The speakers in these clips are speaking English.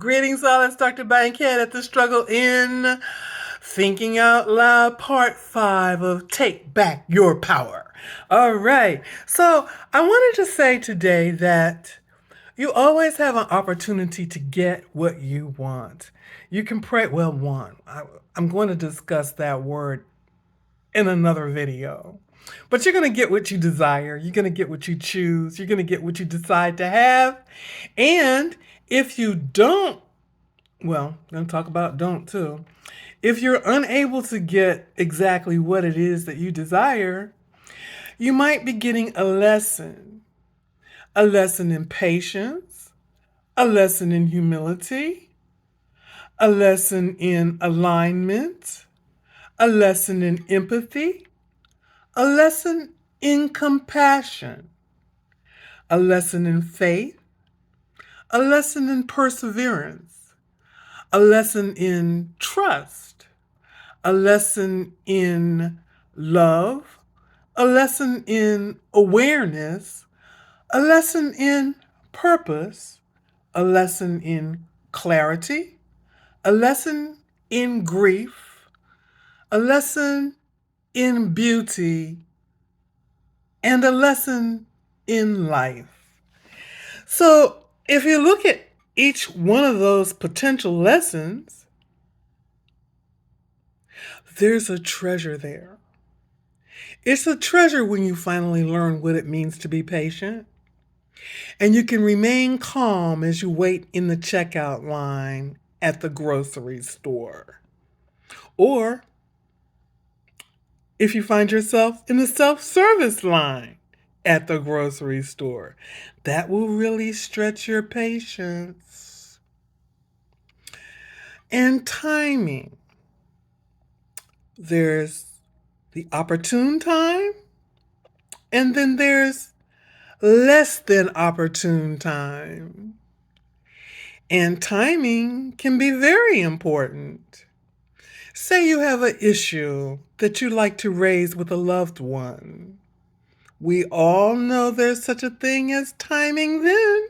Greetings, all. It's Dr. Bankhead at the Struggle in Thinking Out Loud, Part 5 of Take Back Your Power. All right. So, I wanted to say today that you always have an opportunity to get what you want. You can pray, well, want. I'm going to discuss that word in another video. But you're going to get what you desire. You're going to get what you choose. You're going to get what you decide to have. And if you don't, well, I'm going to talk about don't too. If you're unable to get exactly what it is that you desire, you might be getting a lesson in patience, a lesson in humility, a lesson in alignment, a lesson in empathy, a lesson in compassion, a lesson in faith, a lesson in perseverance, a lesson in trust, a lesson in love, a lesson in awareness, a lesson in purpose, a lesson in clarity, a lesson in grief, a lesson in beauty, and a lesson in life. So, if you look at each one of those potential lessons, there's a treasure there. It's a treasure when you finally learn what it means to be patient. And you can remain calm as you wait in the checkout line at the grocery store. Or if you find yourself in the self-service line at the grocery store, that will really stretch your patience. And timing. There's the opportune time, and then there's less than opportune time. And timing can be very important. Say you have an issue that you like to raise with a loved one. We all know there's such a thing as timing then,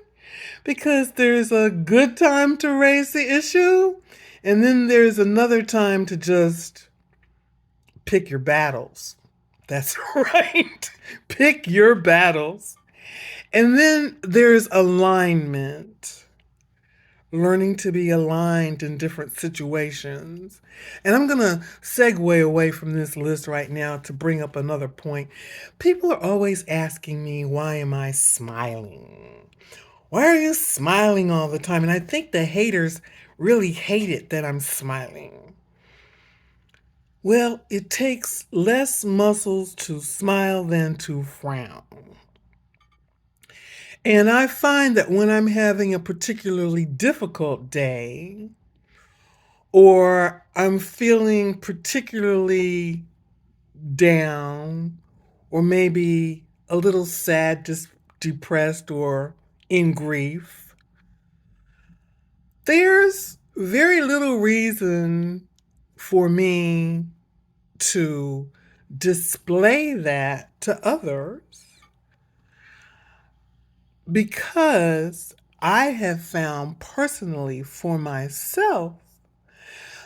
because there's a good time to raise the issue, and then there's another time to just pick your battles. That's right. Pick your battles. And then there's alignment, learning to be aligned in different situations. And I'm going to segue away from this list right now to bring up another point. People are always asking me, why am I smiling? Why are you smiling all the time? And I think the haters really hate it that I'm smiling. Well, it takes less muscles to smile than to frown. And I find that when I'm having a particularly difficult day, or I'm feeling particularly down, or maybe a little sad, just depressed, or in grief, there's very little reason for me to display that to others, because I have found personally for myself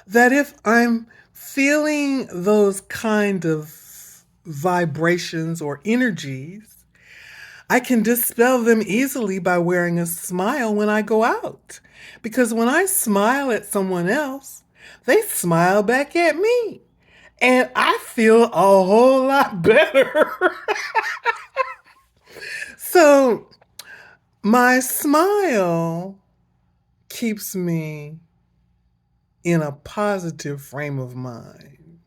that if I'm feeling those kind of vibrations or energies, I can dispel them easily by wearing a smile when I go out. Because when I smile at someone else, they smile back at me. And I feel a whole lot better. So my smile keeps me in a positive frame of mind.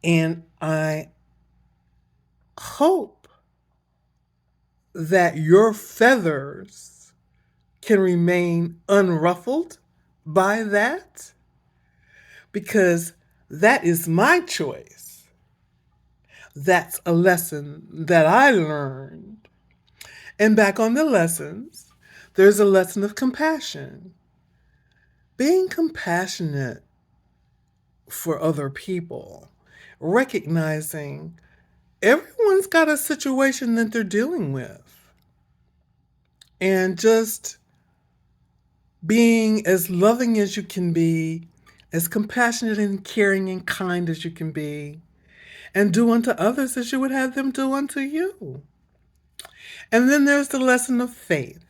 And I hope that your feathers can remain unruffled by that, because that is my choice. That's a lesson that I learned. And back on the lessons, there's a lesson of compassion. Being compassionate for other people, recognizing everyone's got a situation that they're dealing with, and just being as loving as you can be, as compassionate and caring and kind as you can be, and do unto others as you would have them do unto you. And then there's the lesson of faith.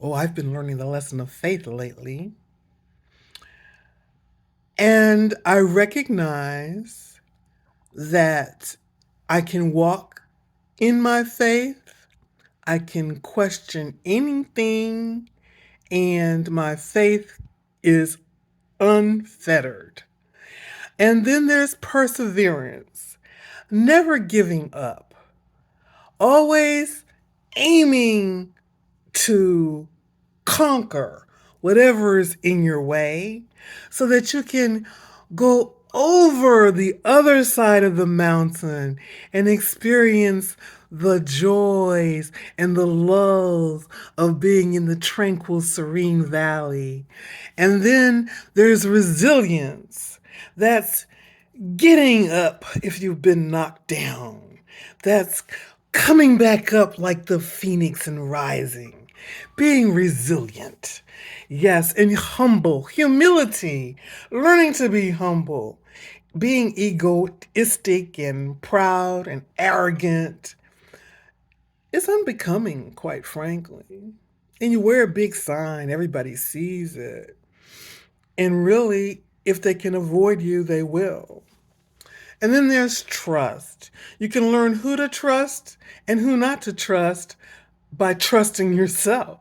Oh, I've been learning the lesson of faith lately. And I recognize that I can walk in my faith, I can question anything, and my faith is unfettered. And then there's perseverance, never giving up, always aiming to conquer whatever is in your way so that you can go over the other side of the mountain and experience the joys and the lulls of being in the tranquil, serene valley. And then there's resilience. That's getting up if you've been knocked down. That's coming back up like the phoenix and rising. Being resilient. Yes, and humble. Humility. Learning to be humble. Being egoistic and proud and arrogant is unbecoming, quite frankly. And you wear a big sign, everybody sees it. And really, if they can avoid you, they will. And then there's trust. You can learn who to trust and who not to trust by trusting yourself.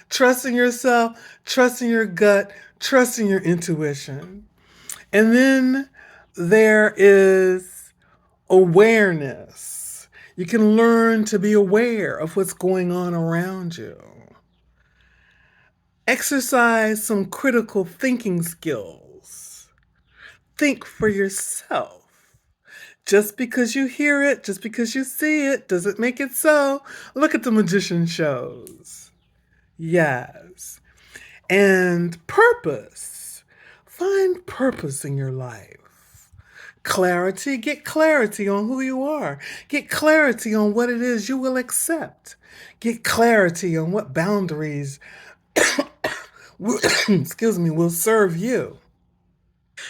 Trusting yourself, trusting your gut, trusting your intuition. And then there is awareness. You can learn to be aware of what's going on around you. Exercise some critical thinking skills. Think for yourself. Just because you hear it, just because you see it, doesn't make it so. Look at the magician shows. Yes. And purpose. Find purpose in your life. Clarity, get clarity on who you are. Get clarity on what it is you will accept. Get clarity on what boundaries, excuse me, will serve you.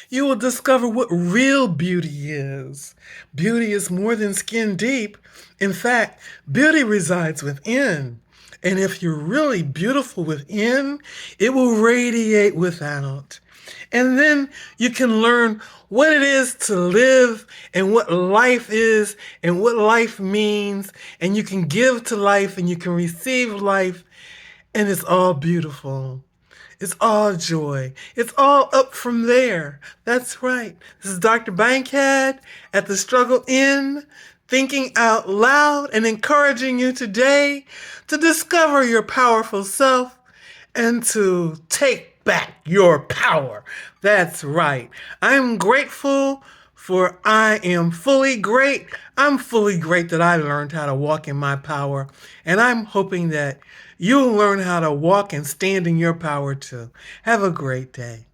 You will discover what real beauty is. Beauty is more than skin deep. In fact, beauty resides within. And if you're really beautiful within, it will radiate without. And then you can learn what it is to live and what life is and what life means. And you can give to life and you can receive life. And it's all beautiful. It's all joy. It's all up from there. That's right. This is Dr. Bankhead at the Struggle Inn, thinking out loud and encouraging you today to discover your powerful self and to take back your power. That's right. I'm grateful for I am fully great. I'm fully great that I learned how to walk in my power. And I'm hoping that you'll learn how to walk and stand in your power too. Have a great day.